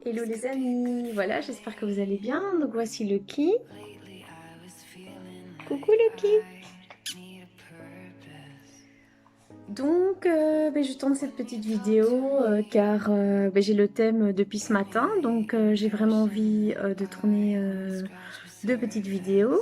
Hello les amis, voilà, j'espère que vous allez bien. Donc voici Lucky. Coucou Lucky. Donc je tourne cette petite vidéo car j'ai le thème depuis ce matin. Donc j'ai vraiment envie de tourner deux petites vidéos.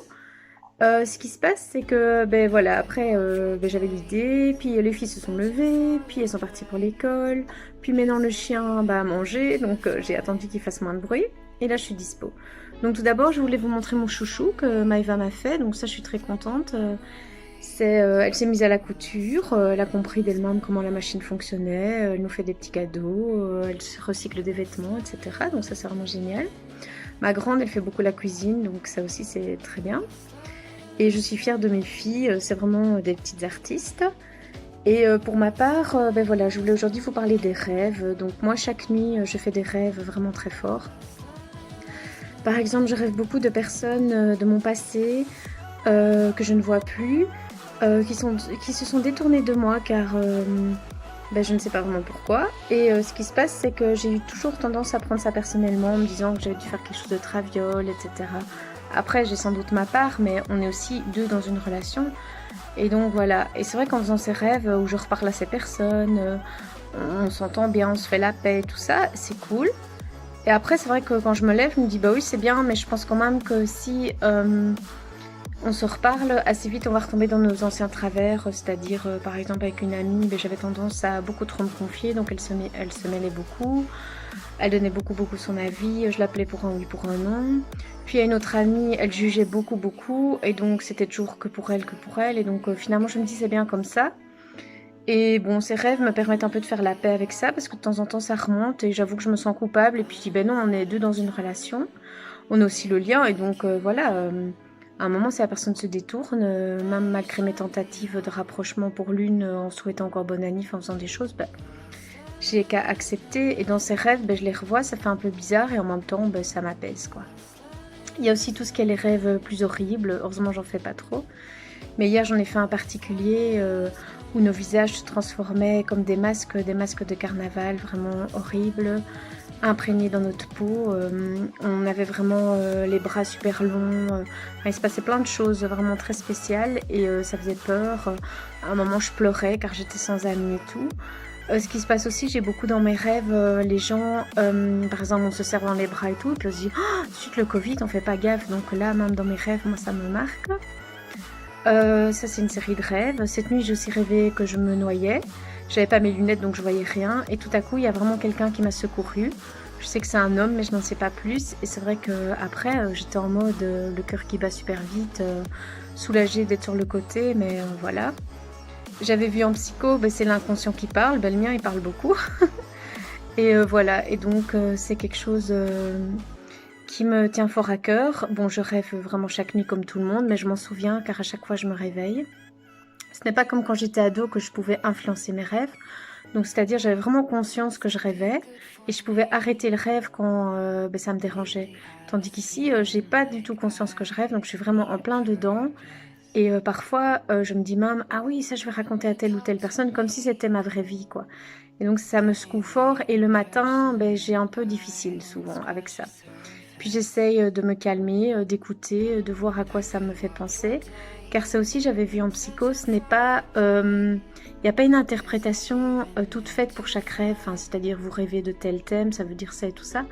Ce qui se passe, c'est que voilà, après j'avais l'idée, puis les filles se sont levées, puis elles sont parties pour l'école, puis maintenant le chien a mangé, donc j'ai attendu qu'il fasse moins de bruit, et là je suis dispo. Donc tout d'abord je voulais vous montrer mon chouchou que Maëva m'a fait, donc ça je suis très contente. Elle s'est mise à la couture, elle a compris d'elle-même comment la machine fonctionnait, elle nous fait des petits cadeaux, elle recycle des vêtements, etc. Donc ça c'est vraiment génial. Ma grande elle fait beaucoup la cuisine, donc ça aussi c'est très bien. Et je suis fière de mes filles, c'est vraiment des petites artistes. Et pour ma part, voilà, je voulais aujourd'hui vous parler des rêves. Donc moi, chaque nuit, je fais des rêves vraiment très forts. Par exemple, je rêve beaucoup de personnes de mon passé que je ne vois plus, qui se sont détournées de moi car je ne sais pas vraiment pourquoi. Et ce qui se passe, c'est que j'ai eu toujours tendance à prendre ça personnellement en me disant que j'avais dû faire quelque chose de traviole, etc. Après, j'ai sans doute ma part, mais on est aussi deux dans une relation. Et donc voilà. Et c'est vrai qu'en faisant ces rêves où je reparle à ces personnes, on s'entend bien, on se fait la paix, tout ça, c'est cool. Et après, c'est vrai que quand je me lève, je me dis bah oui, c'est bien, mais je pense quand même que si on se reparle assez vite, on va retomber dans nos anciens travers, c'est-à-dire par exemple avec une amie, j'avais tendance à beaucoup trop me confier, donc elle se mêlait beaucoup, elle donnait beaucoup son avis, je l'appelais pour un oui, pour un non. Puis à une autre amie, elle jugeait beaucoup, et donc c'était toujours que pour elle, et donc finalement je me dis c'est bien comme ça. Et bon, ces rêves me permettent un peu de faire la paix avec ça, parce que de temps en temps ça remonte, et j'avoue que je me sens coupable, et puis je dis ben non, on est deux dans une relation, on a aussi le lien, et donc voilà. À un moment, si la personne se détourne, même malgré mes tentatives de rapprochement pour l'une, en souhaitant encore bonne année, en faisant des choses, j'ai qu'à accepter. Et dans ces rêves, je les revois, ça fait un peu bizarre et en même temps, ça m'apaise, quoi. Il y a aussi tout ce qui est les rêves plus horribles. Heureusement, j'en fais pas trop. Mais hier, j'en ai fait un particulier où nos visages se transformaient comme des masques de carnaval, vraiment horribles, imprégnés dans notre peau. On avait vraiment les bras super longs. Il se passait plein de choses vraiment très spéciales et ça faisait peur. À un moment, je pleurais car j'étais sans amis et tout. Ce qui se passe aussi, j'ai beaucoup dans mes rêves, les gens, par exemple, on se serre dans les bras et tout, et puis on se dit, oh, suite le Covid, on fait pas gaffe. Donc là, même dans mes rêves, moi, ça me marque. Ça, c'est une série de rêves. Cette nuit, j'ai aussi rêvé que je me noyais. J'avais pas mes lunettes, donc je voyais rien. Et tout à coup, il y a vraiment quelqu'un qui m'a secouru. Je sais que c'est un homme, mais je n'en sais pas plus. Et c'est vrai qu'après, j'étais en mode le cœur qui bat super vite, soulagée d'être sur le côté, mais voilà. J'avais vu en psycho, c'est l'inconscient qui parle. Le mien, il parle beaucoup. Et voilà. Et donc, c'est quelque chose qui me tient fort à cœur. Bon, je rêve vraiment chaque nuit comme tout le monde, mais je m'en souviens car à chaque fois je me réveille. Ce n'est pas comme quand j'étais ado que je pouvais influencer mes rêves. Donc c'est-à-dire j'avais vraiment conscience que je rêvais et je pouvais arrêter le rêve quand ça me dérangeait. Tandis qu'ici, j'ai pas du tout conscience que je rêve, donc je suis vraiment en plein dedans. Et parfois, je me dis même, ah oui, ça je vais raconter à telle ou telle personne, comme si c'était ma vraie vie, quoi. Et donc ça me secoue fort et le matin, j'ai un peu difficile souvent avec ça. Puis j'essaye de me calmer, d'écouter, de voir à quoi ça me fait penser. Car ça aussi, j'avais vu en psycho, ce n'est pas... Il n'y a pas une interprétation toute faite pour chaque rêve. Enfin, c'est-à-dire, vous rêvez de tel thème, ça veut dire ça et tout ça.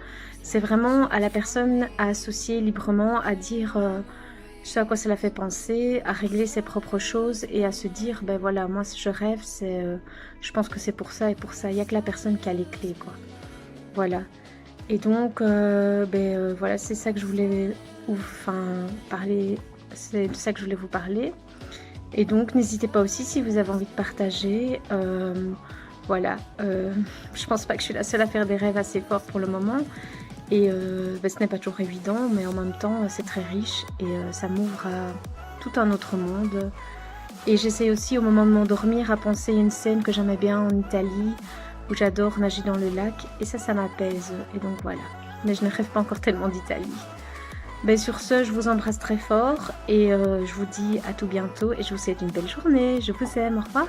C'est vraiment à la personne à associer librement, à dire ce à quoi ça la fait penser, à régler ses propres choses et à se dire, voilà, moi, si je rêve, je pense que c'est pour ça et pour ça. Il n'y a que la personne qui a les clés, quoi. Voilà. Et donc, voilà, c'est ça que je voulais parler, c'est de ça que je voulais vous parler. Et donc, n'hésitez pas aussi si vous avez envie de partager. Voilà, je pense pas que je suis la seule à faire des rêves assez forts pour le moment. Et ce n'est pas toujours évident, mais en même temps, c'est très riche et ça m'ouvre à tout un autre monde. Et j'essaie aussi au moment de m'endormir à penser à une scène que j'aimais bien en Italie, où j'adore nager dans le lac, et ça m'apaise, et donc voilà. Mais je ne rêve pas encore tellement d'Italie. Sur ce, je vous embrasse très fort, et je vous dis à tout bientôt, et je vous souhaite une belle journée. Je vous aime, au revoir.